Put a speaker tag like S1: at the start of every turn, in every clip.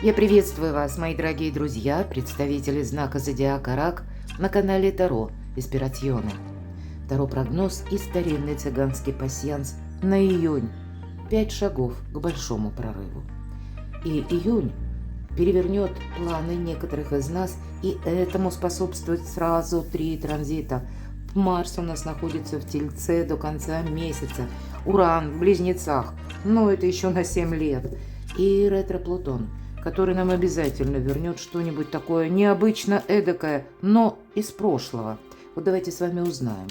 S1: Я приветствую вас, мои дорогие друзья, представители знака Зодиака Рак на канале Таро Инспирационе. Таро-прогноз и старинный цыганский пасьянс на июнь. 5 шагов к большому прорыву. И июнь перевернет планы некоторых из нас, и этому способствует сразу 3 транзита. Марс у нас находится в Тельце до конца месяца, Уран в Близнецах, но это еще на 7 лет, и ретро-Плутон, который нам обязательно вернет что-нибудь такое необычно эдакое, но из прошлого. Вот давайте с вами узнаем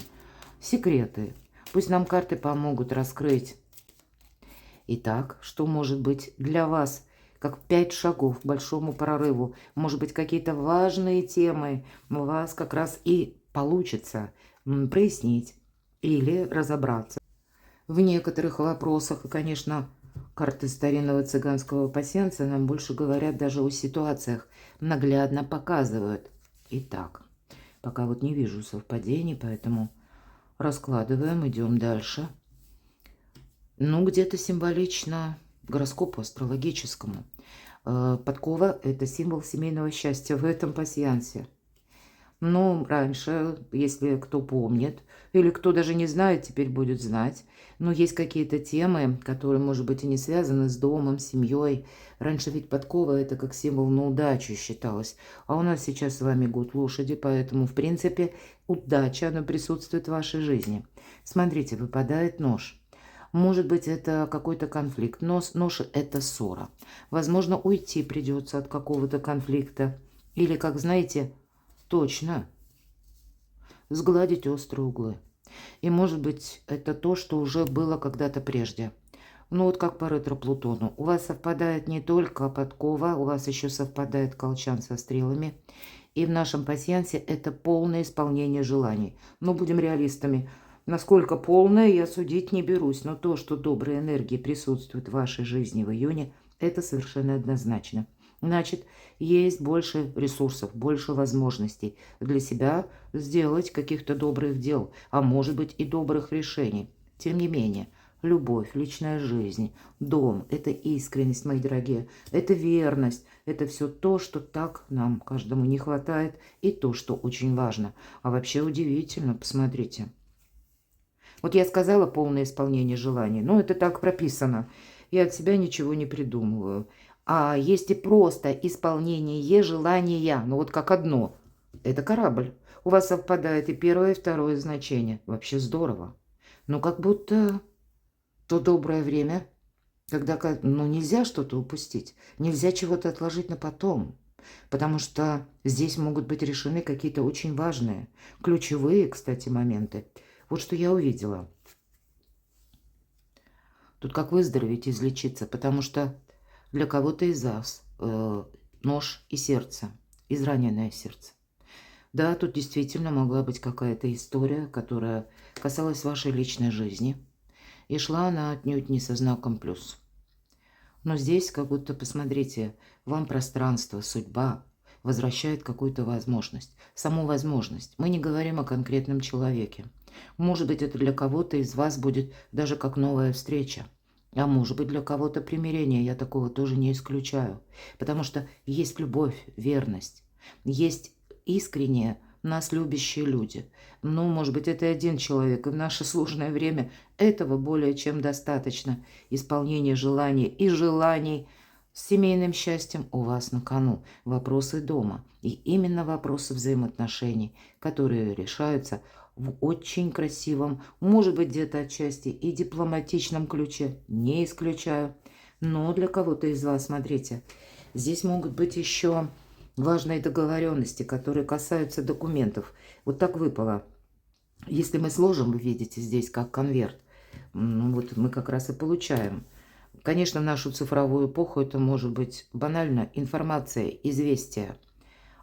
S1: секреты. Пусть нам карты помогут раскрыть. Итак, что может быть для вас как 5 шагов к большому прорыву? Может быть, какие-то важные темы у вас как раз и получится прояснить или разобраться в некоторых вопросах. И, конечно, карты старинного цыганского пасьянса нам больше говорят даже о ситуациях, наглядно показывают. Итак, пока вот не вижу совпадений, поэтому раскладываем, идем дальше. Ну, где-то символично гороскопу астрологическому. Подкова – это символ семейного счастья в этом пасьянсе. Но раньше, если кто помнит, или кто даже не знает, теперь будет знать, но есть какие-то темы, которые, может быть, и не связаны с домом, семьей. Раньше ведь подкова – это как символ на удачу считалось. А у нас сейчас с вами год лошади, поэтому, в принципе, удача, она присутствует в вашей жизни. Смотрите, выпадает нож. Может быть, это какой-то конфликт. Нож – это ссора. Возможно, уйти придется от какого-то конфликта. Или, как знаете, точно сгладить острые углы. И, может быть, это то, что уже было когда-то прежде. Ну, вот как по ретро-Плутону. У вас совпадает не только подкова, у вас еще совпадает колчан со стрелами. И в нашем пасьянсе это полное исполнение желаний. Но будем реалистами. Насколько полное, я судить не берусь. Но то, что добрые энергии присутствуют в вашей жизни в июне, это совершенно однозначно. Значит, есть больше ресурсов, больше возможностей для себя сделать каких-то добрых дел, а может быть и добрых решений. Тем не менее, любовь, личная жизнь, дом – это искренность, мои дорогие, это верность, это все то, что так нам каждому не хватает, и то, что очень важно. А вообще удивительно, посмотрите. Вот я сказала полное исполнение желаний, но это так прописано. Я от себя ничего не придумываю. А есть и просто исполнение желания, ну вот как одно. Это корабль. У вас совпадает и первое, и второе значение. Вообще здорово. Ну как будто то доброе время, когда ну, нельзя что-то упустить. Нельзя чего-то отложить на потом. Потому что здесь могут быть решены какие-то очень важные, ключевые, кстати, моменты. Вот что я увидела. Тут как выздороветь, излечиться, потому что для кого-то из вас нож и сердце, израненное сердце. Да, тут действительно могла быть какая-то история, которая касалась вашей личной жизни. И шла она отнюдь не со знаком плюс. Но здесь как будто, посмотрите, вам пространство, судьба возвращает какую-то возможность. Саму возможность. Мы не говорим о конкретном человеке. Может быть, это для кого-то из вас будет даже как новая встреча. А может быть, для кого-то примирение. Я такого тоже не исключаю. Потому что есть любовь, верность. Есть искренние, нас любящие люди. Ну, может быть, это один человек. И в наше сложное время этого более чем достаточно. Исполнение желаний и желаний с семейным счастьем у вас на кону. Вопросы дома. И именно вопросы взаимоотношений, которые решаются в очень красивом, может быть, где-то отчасти и дипломатичном ключе. Не исключаю. Но для кого-то из вас, смотрите, здесь могут быть еще важные договоренности, которые касаются документов. Вот так выпало. Если мы сложим, вы видите здесь как конверт, вот мы как раз и получаем. Конечно, в нашу цифровую эпоху это может быть банально информация, известие.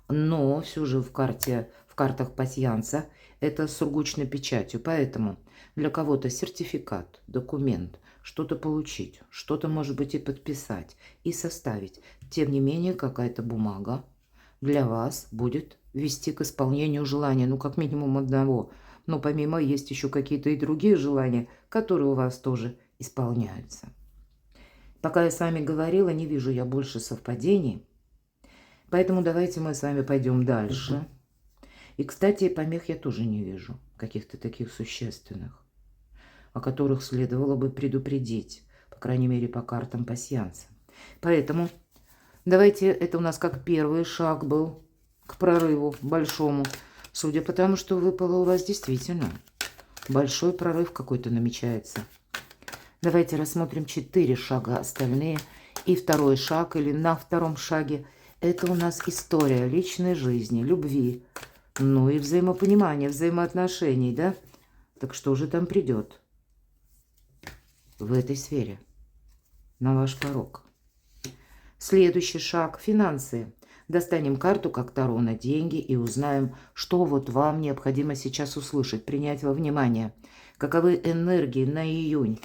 S1: Но все же в картах пасьянса это с сургучной печатью. Поэтому для кого-то сертификат, документ, что-то получить, что-то, может быть, и подписать, и составить. Тем не менее, какая-то бумага для вас будет вести к исполнению желания, ну, как минимум одного. Но помимо есть еще какие-то и другие желания, которые у вас тоже исполняются. Пока я с вами говорила, не вижу я больше совпадений. Поэтому давайте мы с вами пойдем дальше. И, кстати, помех я тоже не вижу, каких-то таких существенных, о которых следовало бы предупредить, по крайней мере, по картам пасьянса. Поэтому давайте, это у нас как первый шаг был к прорыву большому, судя по тому, что выпало у вас действительно. Большой прорыв какой-то намечается. Давайте рассмотрим 4 шага остальные. И второй шаг, или на втором шаге, это у нас история личной жизни, любви, ну и взаимопонимания, взаимоотношений, да? Так что же там придет в этой сфере на ваш порог? Следующий шаг – финансы. Достанем карту как Таро на деньги и узнаем, что вот вам необходимо сейчас услышать, принять во внимание. Каковы энергии на июнь.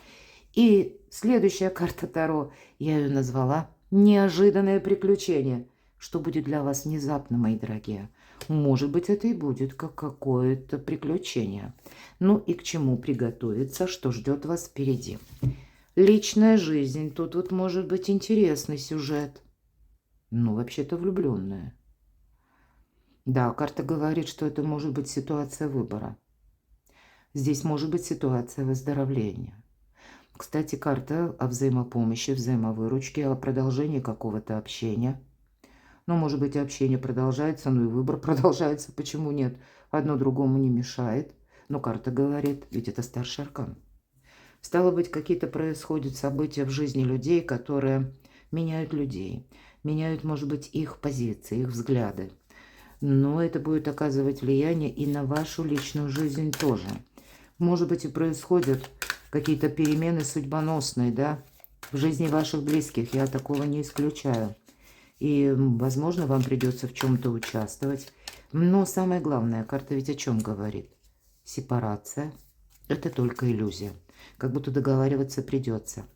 S1: И следующая карта Таро, я ее назвала «Неожиданное приключение». Что будет для вас внезапно, мои дорогие? Может быть, это и будет как какое-то приключение. Ну и к чему приготовиться, что ждет вас впереди. Личная жизнь. Тут вот может быть интересный сюжет. Ну, вообще-то влюбленная. Да, карта говорит, что это может быть ситуация выбора. Здесь может быть ситуация выздоровления. Кстати, карта о взаимопомощи, взаимовыручке, о продолжении какого-то общения. Ну, может быть, общение продолжается, ну и выбор продолжается. Почему нет? Одно другому не мешает. Но карта говорит, ведь это старший аркан. Стало быть, какие-то происходят события в жизни людей, которые меняют людей. Меняют, может быть, их позиции, их взгляды. Но это будет оказывать влияние и на вашу личную жизнь тоже. Может быть, и происходят какие-то перемены судьбоносные, да, в жизни ваших близких. Я такого не исключаю. И, возможно, вам придется в чем-то участвовать. Но самое главное, карта ведь о чем говорит? Сепарация – это только иллюзия. Как будто договариваться придется.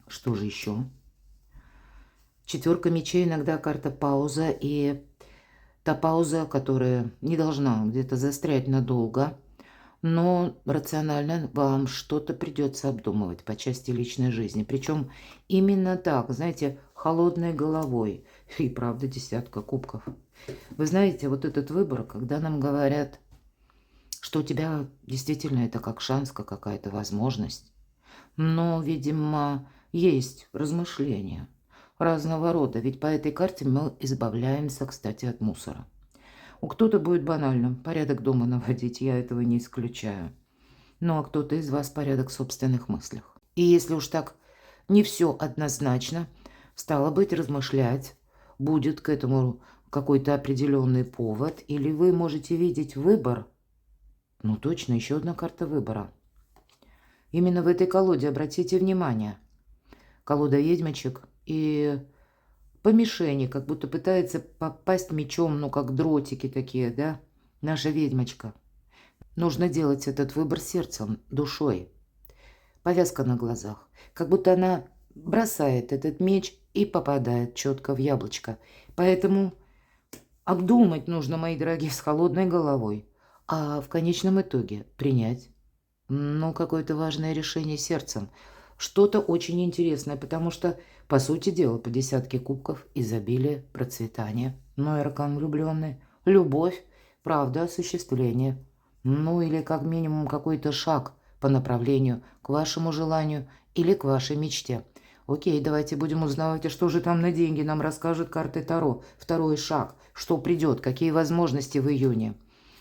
S1: Что же еще? 4 мечей иногда карта пауза. И та пауза, которая не должна где-то застрять надолго, но рационально вам что-то придется обдумывать по части личной жизни. Причем именно так, знаете, холодной головой. И правда, 10 кубков. Вы знаете, вот этот выбор, когда нам говорят, что у тебя действительно это как шанс, как какая-то возможность. Но, видимо, есть размышления разного рода. Ведь по этой карте мы избавляемся, кстати, от мусора. У кто-то будет банально порядок дома наводить, я этого не исключаю. Ну, а кто-то из вас порядок в собственных мыслях. И если уж так не все однозначно, стало быть, размышлять, будет к этому какой-то определенный повод, или вы можете видеть выбор. Ну, точно, еще одна карта выбора. Именно в этой колоде, обратите внимание, колода ведьмочек и... по мишени, как будто пытается попасть мечом, ну, как дротики такие, да? Наша ведьмочка. Нужно делать этот выбор сердцем, душой. Повязка на глазах. Как будто она бросает этот меч и попадает четко в яблочко. Поэтому обдумать нужно, мои дорогие, с холодной головой. А в конечном итоге принять, ну, какое-то важное решение сердцем. Что-то очень интересное, потому что, по сути дела, по 10 кубков изобилие, процветание. Но аркан влюбленный, любовь, правда, осуществление. Ну или как минимум какой-то шаг по направлению к вашему желанию или к вашей мечте. Окей, давайте будем узнавать, а что же там на деньги нам расскажет карты Таро. Второй шаг, что придет, какие возможности в июне.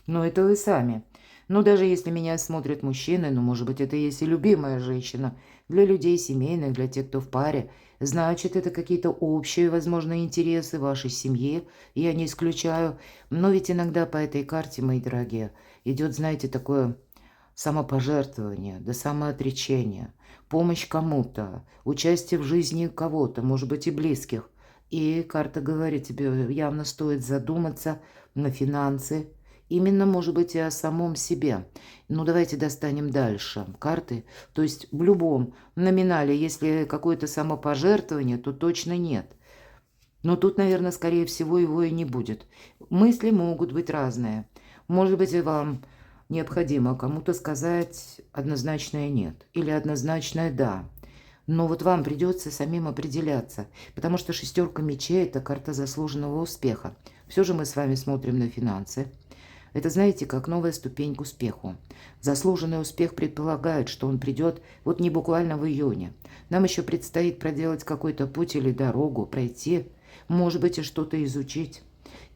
S1: Но это вы сами. Но даже если меня смотрят мужчины, ну, может быть, это есть и любимая женщина, для людей семейных, для тех, кто в паре, значит, это какие-то общие, возможно, интересы вашей семьи, я не исключаю. Но ведь иногда по этой карте, мои дорогие, идет, знаете, такое самопожертвование, да самоотречение, помощь кому-то, участие в жизни кого-то, может быть, и близких. И карта говорит тебе, явно стоит задуматься на финансы, именно, может быть, и о самом себе. Ну, давайте достанем дальше карты. То есть в любом номинале, если какое-то самопожертвование, то точно нет. Но тут, наверное, скорее всего, его и не будет. Мысли могут быть разные. Может быть, и вам необходимо кому-то сказать однозначное «нет» или однозначное «да». Но вот вам придется самим определяться, потому что шестерка мечей – это карта заслуженного успеха. Все же мы с вами смотрим на финансы. Это, знаете, как новая ступень к успеху. Заслуженный успех предполагает, что он придет вот не буквально в июне. Нам еще предстоит проделать какой-то путь или дорогу, пройти, может быть, и что-то изучить.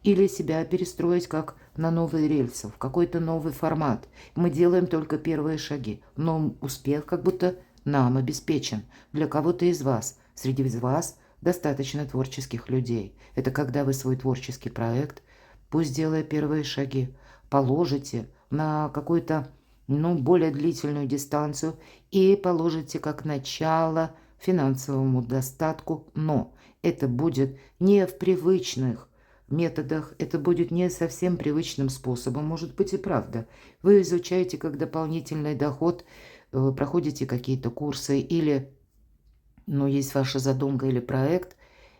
S1: Или себя перестроить как на новые рельсы, в какой-то новый формат. Мы делаем только первые шаги, но успех как будто нам обеспечен. Для кого-то из вас, среди вас достаточно творческих людей. Это когда вы свой творческий проект, пусть делая первые шаги, положите на какую-то, более длительную дистанцию и положите как начало финансовому достатку, но это будет не в привычных методах, это будет не совсем привычным способом, может быть и правда. Вы изучаете как дополнительный доход, проходите какие-то курсы или, есть ваша задумка или проект,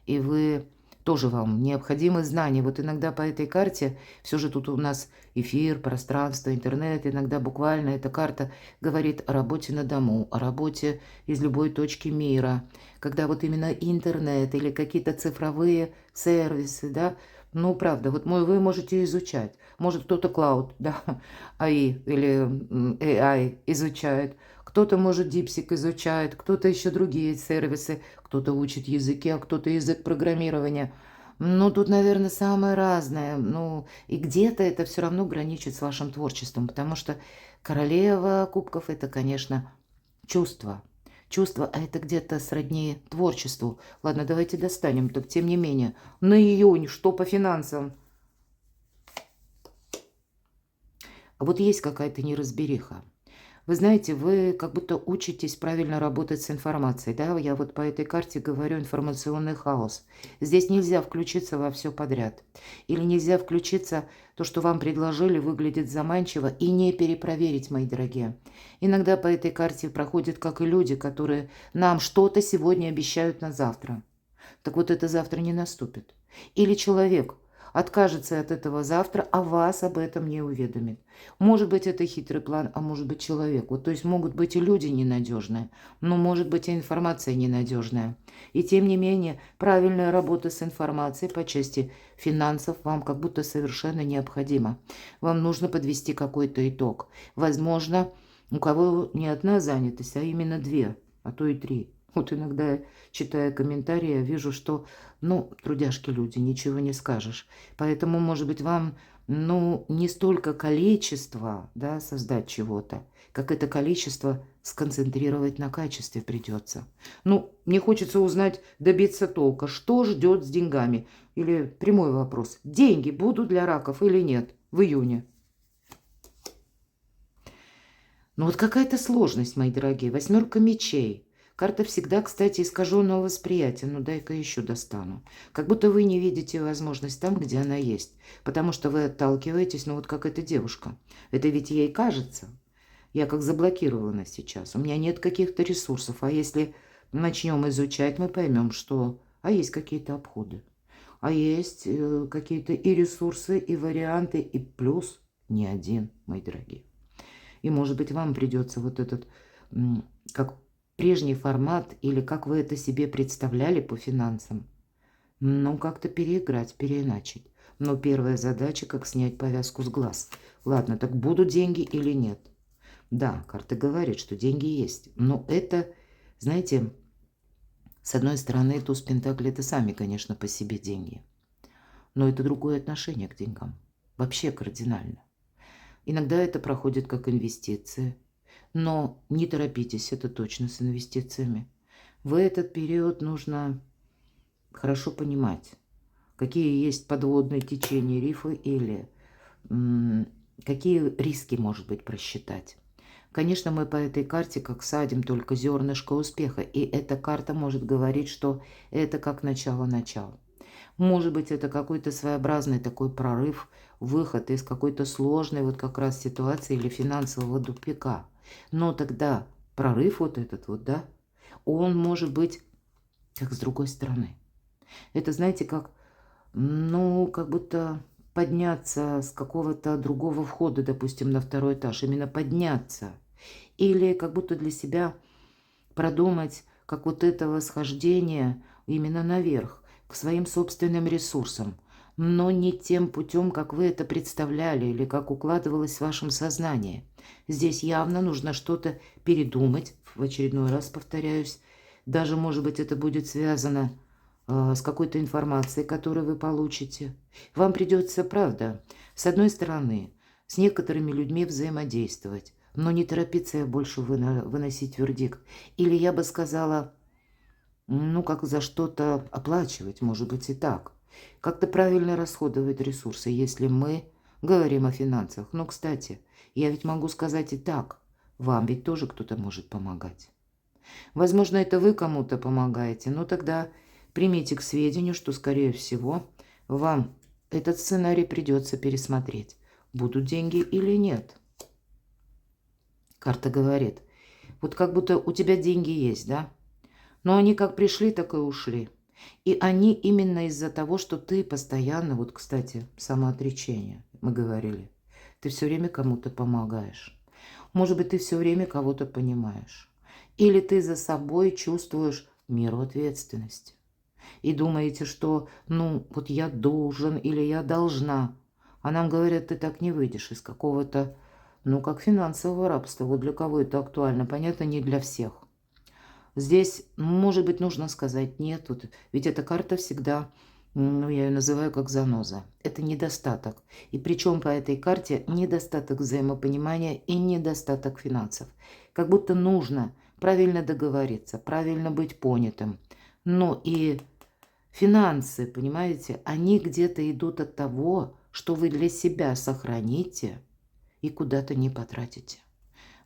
S1: и вы тоже вам необходимы знания. Вот иногда по этой карте, все же тут у нас эфир, пространство, интернет, иногда буквально эта карта говорит о работе на дому, о работе из любой точки мира, когда вот именно интернет или какие-то цифровые сервисы, да, правда, вот вы можете изучать, может кто-то клауд, да, AI или AI изучает, кто-то, может, DeepSeek изучает, кто-то еще другие сервисы, кто-то учит языки, а кто-то язык программирования. Тут, наверное, самое разное. И где-то это все равно граничит с вашим творчеством, потому что королева кубков – это, конечно, чувство. Чувство, а это где-то сродни творчеству. Ладно, давайте достанем, так тем не менее. На июнь, что по финансам? Вот есть какая-то неразбериха. Вы знаете, вы как будто учитесь правильно работать с информацией, да? Я вот по этой карте говорю информационный хаос. Здесь нельзя включиться во все подряд. Или нельзя включиться, то, что вам предложили, выглядит заманчиво, и не перепроверить, мои дорогие. Иногда по этой карте проходят, как и люди, которые нам что-то сегодня обещают на завтра. Так вот это завтра не наступит. Или человек откажется от этого завтра, а вас об этом не уведомит. Может быть, это хитрый план, а может быть, человек. Вот, то есть могут быть и люди ненадежные, но может быть и информация ненадежная. И тем не менее, правильная работа с информацией по части финансов вам как будто совершенно необходима. Вам нужно подвести какой-то итог. Возможно, у кого не одна занятость, а именно две, а то и три. Вот иногда, читая комментарии, я вижу, что, трудяшки люди, ничего не скажешь. Поэтому, может быть, вам, не столько количество, да, создать чего-то, как это количество сконцентрировать на качестве придется. Мне хочется узнать, добиться толка, что ждет с деньгами. Или прямой вопрос, деньги будут для раков или нет в июне? Вот какая-то сложность, мои дорогие, восьмерка мечей. Карта всегда, кстати, искаженного восприятия. Дай-ка еще достану. Как будто вы не видите возможность там, где она есть. Потому что вы отталкиваетесь, как эта девушка. Это ведь ей кажется. Я как заблокирована сейчас. У меня нет каких-то ресурсов. А если начнем изучать, мы поймем, что... А есть какие-то обходы. А есть какие-то и ресурсы, и варианты, и плюс не один, мои дорогие. И, может быть, вам придется вот этот, как прежний формат, или как вы это себе представляли по финансам, как-то переиграть, переиначить. Но первая задача, как снять повязку с глаз. Ладно, так будут деньги или нет? Да, карта говорит, что деньги есть. Но это, знаете, с одной стороны, туз пентаклей – это сами, конечно, по себе деньги. Но это другое отношение к деньгам. Вообще кардинально. Иногда это проходит как инвестиции. Но не торопитесь, это точно с инвестициями. В этот период нужно хорошо понимать, какие есть подводные течения, рифы или какие риски, может быть, просчитать. Конечно, мы по этой карте как садим только зернышко успеха, и эта карта может говорить, что это как начало-начало. Может быть, это какой-то своеобразный такой прорыв, выход из какой-то сложной вот как раз ситуации или финансового тупика. Но тогда прорыв вот этот вот, да, он может быть как с другой стороны. Это, знаете, как, как будто подняться с какого-то другого входа, допустим, на второй этаж, именно подняться. Или как будто для себя продумать как вот это восхождение именно наверх, к своим собственным ресурсам, но не тем путем, как вы это представляли или как укладывалось в вашем сознании. Здесь явно нужно что-то передумать, в очередной раз повторяюсь. Даже, может быть, это будет связано с какой-то информацией, которую вы получите. Вам придется, правда, с одной стороны, с некоторыми людьми взаимодействовать, но не торопиться больше выносить вердикт. Или я бы сказала, ну, как за что-то оплачивать, может быть, и так. Как-то правильно расходовать ресурсы, если мы говорим о финансах. Но, кстати, я ведь могу сказать и так. Вам ведь тоже кто-то может помогать. Возможно, это вы кому-то помогаете, но тогда примите к сведению, что, скорее всего, вам этот сценарий придется пересмотреть. Будут деньги или нет. Карта говорит, вот как будто у тебя деньги есть, да? Но они как пришли, так и ушли. И они именно из-за того, что ты постоянно, вот, кстати, самоотречение, мы говорили, ты все время кому-то помогаешь. Может быть, ты все время кого-то понимаешь. Или ты за собой чувствуешь меру ответственности. И думаете, что, ну, вот я должен или я должна. А нам говорят, ты так не выйдешь из какого-то, ну, как финансового рабства. Вот для кого это актуально, понятно, не для всех. Здесь, может быть, нужно сказать нет, вот, ведь эта карта всегда, ну, я ее называю как заноза. Это недостаток. И причем по этой карте недостаток взаимопонимания и недостаток финансов. Как будто нужно правильно договориться, правильно быть понятым. Но и финансы, понимаете, они где-то идут от того, что вы для себя сохраните и куда-то не потратите.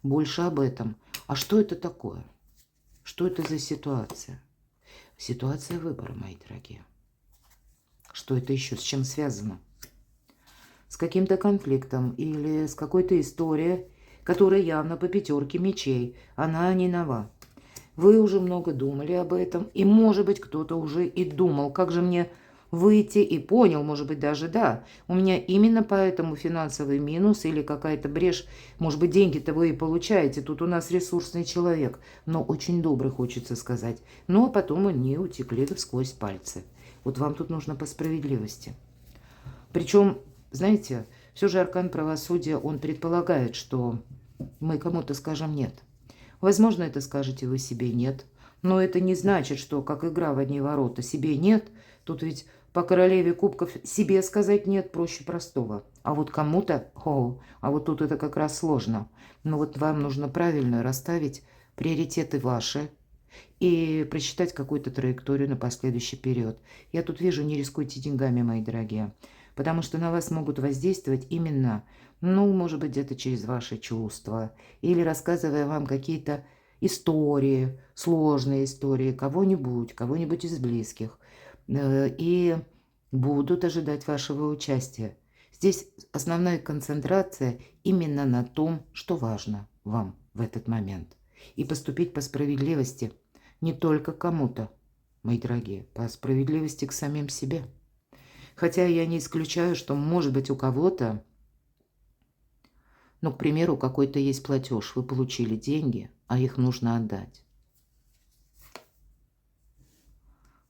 S1: Больше об этом. А что это такое? Что это за ситуация? Ситуация выбора, мои дорогие. Что это еще? С чем связано? С каким-то конфликтом или с какой-то историей, которая явно по пятерке мечей. Она не нова. Вы уже много думали об этом. И, может быть, кто-то уже и думал, как же мне выйти, и понял, может быть, даже да, у меня именно поэтому финансовый минус или какая-то брешь, может быть, деньги-то вы и получаете, тут у нас ресурсный человек, но очень добрый, хочется сказать, но потом они утекли сквозь пальцы. Вот вам тут нужно по справедливости. Причем, знаете, все же аркан правосудия, он предполагает, что мы кому-то скажем нет. Возможно, это скажете вы себе нет, но это не значит, что как игра в одни ворота себе нет, тут ведь по королеве кубков себе сказать нет проще простого. А вот кому-то, а вот тут это как раз сложно. Но вот вам нужно правильно расставить приоритеты ваши и просчитать какую-то траекторию на последующий период. Я тут вижу, не рискуйте деньгами, мои дорогие, потому что на вас могут воздействовать именно, ну, может быть, где-то через ваши чувства или рассказывая вам какие-то истории, сложные истории кого-нибудь из близких. И будут ожидать вашего участия. Здесь основная концентрация именно на том, что важно вам в этот момент. И поступить по справедливости не только кому-то, мои дорогие, по справедливости к самим себе. Хотя я не исключаю, что, может быть, у кого-то, ну, к примеру, какой-то есть платеж, вы получили деньги, а их нужно отдать.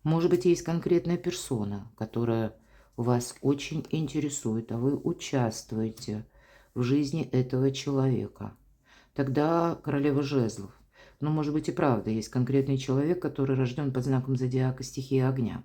S1: Может быть, есть конкретная персона, которая вас очень интересует, а вы участвуете в жизни этого человека. Тогда королева жезлов. Но, может быть, и правда, есть конкретный человек, который рожден под знаком зодиака стихии огня.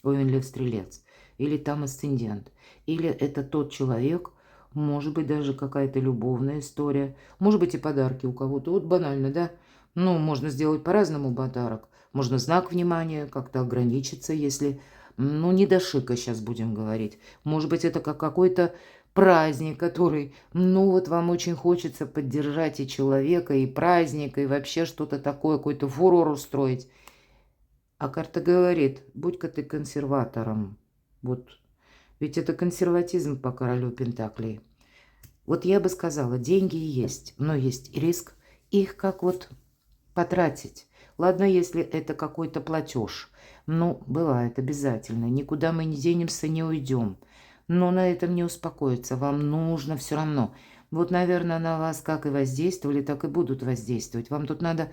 S1: Овен, Лев, Стрелец. Или там асцендент. Или это тот человек, может быть, даже какая-то любовная история. Может быть, и подарки у кого-то. Вот банально, да? Ну, можно сделать по-разному подарок. Можно знак внимания как-то ограничиться, если, ну, не до шика сейчас будем говорить. Может быть, это как какой-то праздник, который, ну, вот вам очень хочется поддержать и человека, и праздник, и вообще что-то такое, какой-то фурор устроить. А карта говорит, будь-ка ты консерватором. Вот. Ведь это консерватизм по королю Пентаклей. Вот я бы сказала, деньги есть, но есть риск их как вот потратить. Ладно, если это какой-то платеж. Ну, бывает обязательно. Никуда мы не денемся, не уйдем. Но на этом не успокоиться. Вам нужно все равно. Вот, наверное, на вас как и воздействовали, так и будут воздействовать. Вам тут надо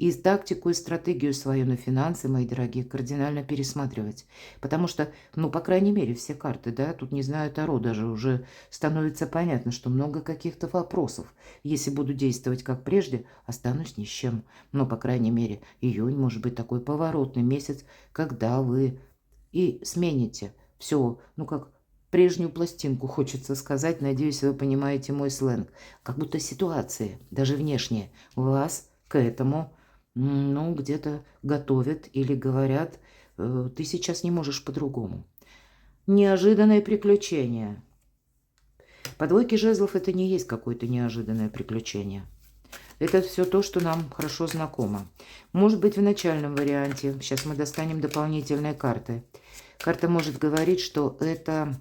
S1: И тактику, и стратегию свою на финансы, мои дорогие, кардинально пересматривать. Потому что, ну, по крайней мере, все карты, да, тут не знаю Таро даже, уже становится понятно, что много каких-то вопросов. Если буду действовать как прежде, останусь ни с чем. Но, по крайней мере, июнь может быть такой поворотный месяц, когда вы и смените все, ну, как прежнюю пластинку, хочется сказать. Надеюсь, вы понимаете мой сленг. Как будто ситуации, даже внешние, вас к этому, ну, где-то готовят или говорят, ты сейчас не можешь по-другому. Неожиданное приключение. По двойке жезлов это не есть какое-то неожиданное приключение. Это все то, что нам хорошо знакомо. Может быть, в начальном варианте. Сейчас мы достанем дополнительные карты. Карта может говорить, что это...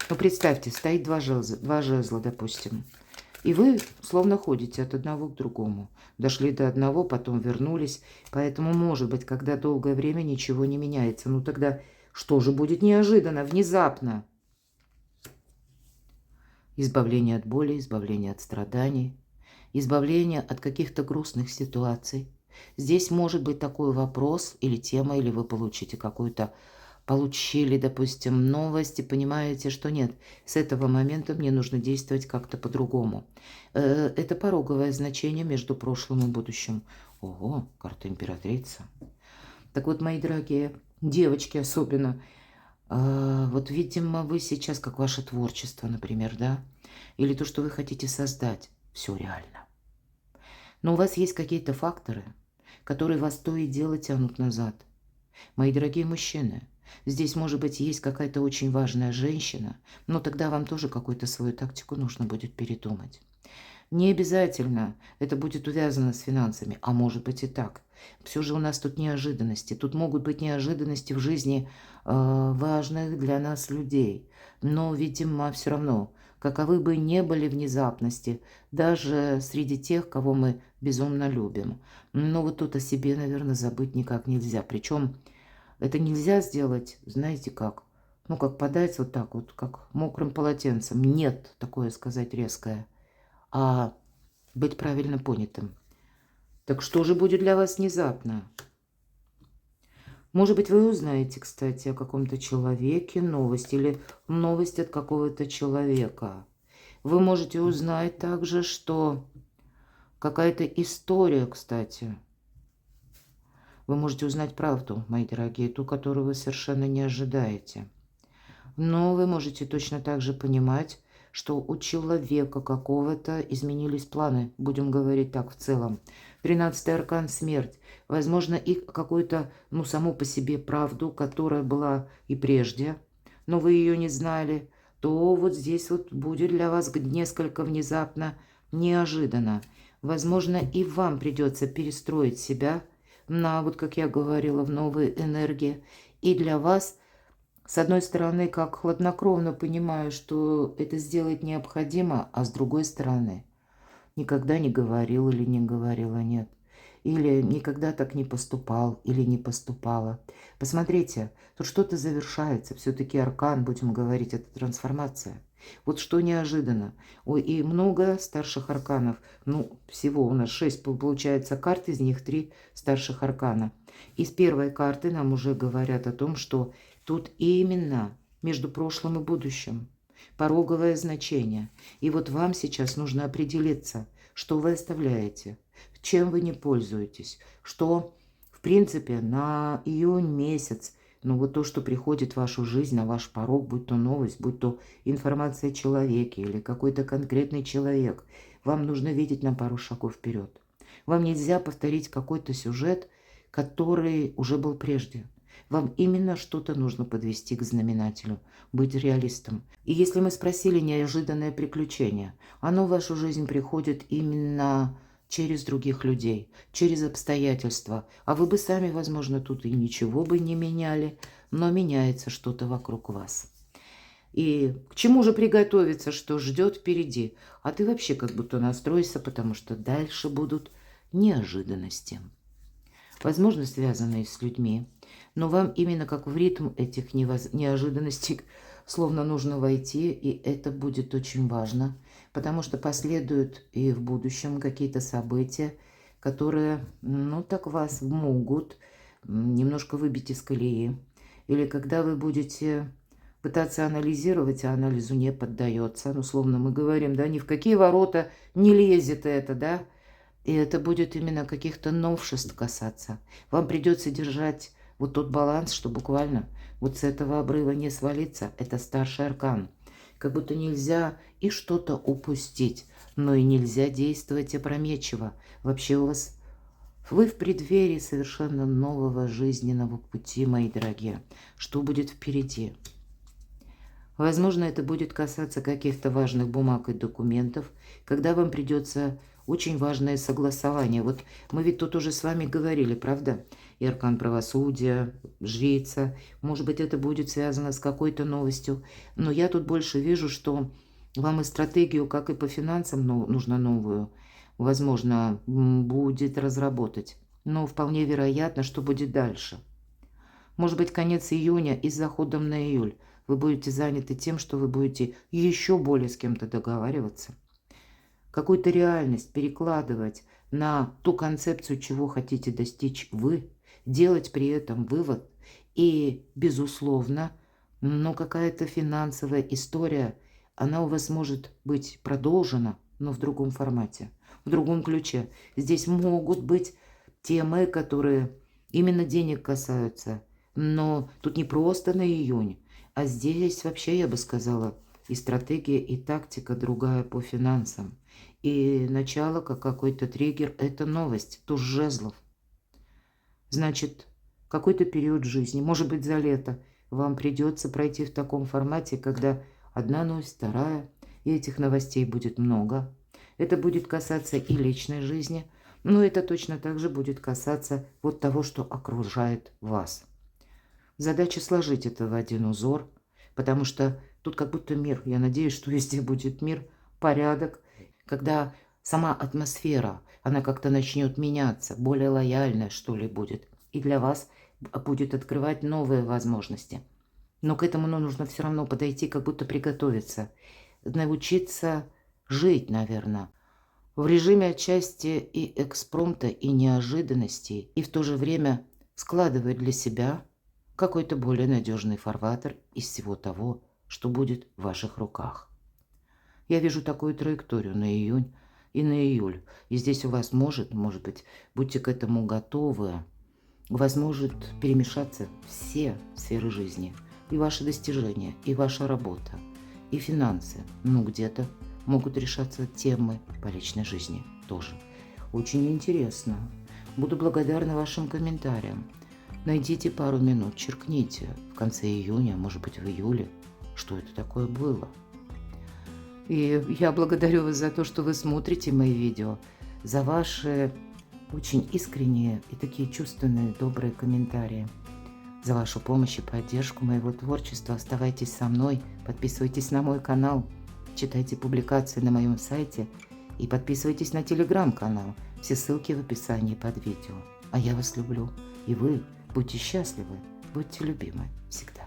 S1: Ну, представьте, стоит два жезла, допустим. И вы словно ходите от одного к другому. Дошли до одного, потом вернулись. Поэтому, может быть, когда долгое время ничего не меняется. Ну, тогда что же будет неожиданно, внезапно? Избавление от боли, избавление от страданий, избавление от каких-то грустных ситуаций. Здесь может быть такой вопрос или тема, или вы получите какую-то, получили, допустим, новость и понимаете, что нет, с этого момента мне нужно действовать как-то по-другому. Это пороговое значение между прошлым и будущим. Ого, карта императрица. Так вот, мои дорогие девочки особенно, вот, видимо, вы сейчас, как ваше творчество, например, да, или то, что вы хотите создать, все реально. Но у вас есть какие-то факторы, которые вас то и дело тянут назад. Мои дорогие мужчины, здесь, может быть, есть какая-то очень важная женщина, но тогда вам тоже какую-то свою тактику нужно будет передумать. Не обязательно это будет увязано с финансами, а может быть и так. Все же у нас тут неожиданности. Тут могут быть неожиданности в жизни важных для нас людей. Но, видимо, все равно, каковы бы ни были внезапности, даже среди тех, кого мы безумно любим. Но вот тут о себе, наверное, забыть никак нельзя. Причем это нельзя сделать, знаете как? Ну, как подать вот так вот, как мокрым полотенцем. Нет, такое сказать резкое. А быть правильно понятым. Так что же будет для вас внезапно? Может быть, вы узнаете, кстати, о каком-то человеке новость или новость от какого-то человека. Вы можете узнать также, что какая-то история, кстати. Вы можете узнать правду, мои дорогие, ту, которую вы совершенно не ожидаете. Но вы можете точно так же понимать, что у человека какого-то изменились планы, будем говорить так в целом. 13-й аркан – смерть. Возможно, и какую-то, ну, саму по себе правду, которая была и прежде, но вы ее не знали, то вот здесь вот будет для вас несколько внезапно, неожиданно. Возможно, и вам придется перестроить себя на, вот как я говорила, в новые энергии. И для вас – с одной стороны, как хладнокровно понимаю, что это сделать необходимо, а с другой стороны, никогда не говорил или не говорила нет. Или никогда так не поступал или не поступала. Посмотрите, тут что-то завершается. Все-таки аркан, будем говорить, это трансформация. Вот что неожиданно. Ой, и много старших арканов. Ну, всего у нас 6, получается, карт, из них 3 старших аркана. Из первой карты нам уже говорят о том, что тут именно между прошлым и будущим пороговое значение. И вот вам сейчас нужно определиться, что вы оставляете, чем вы не пользуетесь, что, в принципе, на июнь месяц, ну вот то, что приходит в вашу жизнь, на ваш порог, будь то новость, будь то информация о человеке или какой-то конкретный человек, вам нужно видеть на пару шагов вперед. Вам нельзя повторить какой-то сюжет, который уже был прежде. Вам именно что-то нужно подвести к знаменателю, быть реалистом. И если мы спросили неожиданное приключение, оно в вашу жизнь приходит именно через других людей, через обстоятельства. А вы бы сами, возможно, тут и ничего бы не меняли, но меняется что-то вокруг вас. И к чему же приготовиться, что ждет впереди? А ты вообще как будто настройся, потому что дальше будут неожиданности. Возможно, связанные с людьми, но вам именно как в ритм этих неожиданностей словно нужно войти, и это будет очень важно, потому что последуют и в будущем какие-то события, которые, ну, так вас могут немножко выбить из колеи. Или когда вы будете пытаться анализировать, а анализу не поддается. Ну, условно мы говорим, да, ни в какие ворота не лезет это, да. И это будет именно каких-то новшеств касаться. Вам придется держать вот тот баланс, что буквально вот с этого обрыва не свалиться. Это старший аркан. Как будто нельзя и что-то упустить, но и нельзя действовать опрометчиво. Вообще вы в преддверии совершенно нового жизненного пути, мои дорогие. Что будет впереди? Возможно, это будет касаться каких-то важных бумаг и документов, когда вам придется очень важное согласование. Вот мы ведь тут уже с вами говорили, правда? И аркан правосудия, жрица. Может быть, это будет связано с какой-то новостью. Но я тут больше вижу, что вам и стратегию, как и по финансам, нужно новую. Возможно, будет разработать. Но вполне вероятно, что будет дальше. Может быть, конец июня и с заходом на июль. Вы будете заняты тем, что вы будете еще более с кем-то договариваться. Какую-то реальность перекладывать на ту концепцию, чего хотите достичь вы. Делать при этом вывод. И, безусловно, но какая-то финансовая история, она у вас может быть продолжена, но в другом формате, в другом ключе. Здесь могут быть темы, которые именно денег касаются. Но тут не просто на июнь. А здесь вообще, я бы сказала, и стратегия, и тактика другая по финансам. И начало, как какой-то триггер, это новость, туз жезлов. Значит, какой-то период жизни, может быть, за лето, вам придется пройти в таком формате, когда одна новость, вторая, и этих новостей будет много. Это будет касаться и личной жизни, но это точно так же будет касаться вот того, что окружает вас. Задача сложить это в один узор, потому что тут как будто мир. Я надеюсь, что везде будет мир, порядок. Когда сама атмосфера, она как-то начнет меняться, более лояльная, что ли, будет. И для вас будет открывать новые возможности. Но к этому нужно все равно подойти, как будто приготовиться. Научиться жить, наверное, в режиме отчасти и экспромта, и неожиданностей. И в то же время складывать для себя какой-то более надежный фарватер из всего того, что будет в ваших руках. Я вижу такую траекторию на июнь и на июль. И здесь у вас может быть, будьте к этому готовы. У вас может перемешаться все сферы жизни. И ваши достижения, и ваша работа, и финансы. Ну, где-то могут решаться темы по личной жизни тоже. Очень интересно. Буду благодарна вашим комментариям. Найдите пару минут, черкните в конце июня, может быть, в июле, что это такое было. И я благодарю вас за то, что вы смотрите мои видео, за ваши очень искренние и такие чувственные, добрые комментарии, за вашу помощь и поддержку моего творчества. Оставайтесь со мной, подписывайтесь на мой канал, читайте публикации на моем сайте и подписывайтесь на телеграм-канал. Все ссылки в описании под видео. А я вас люблю, и вы будьте счастливы, будьте любимы всегда.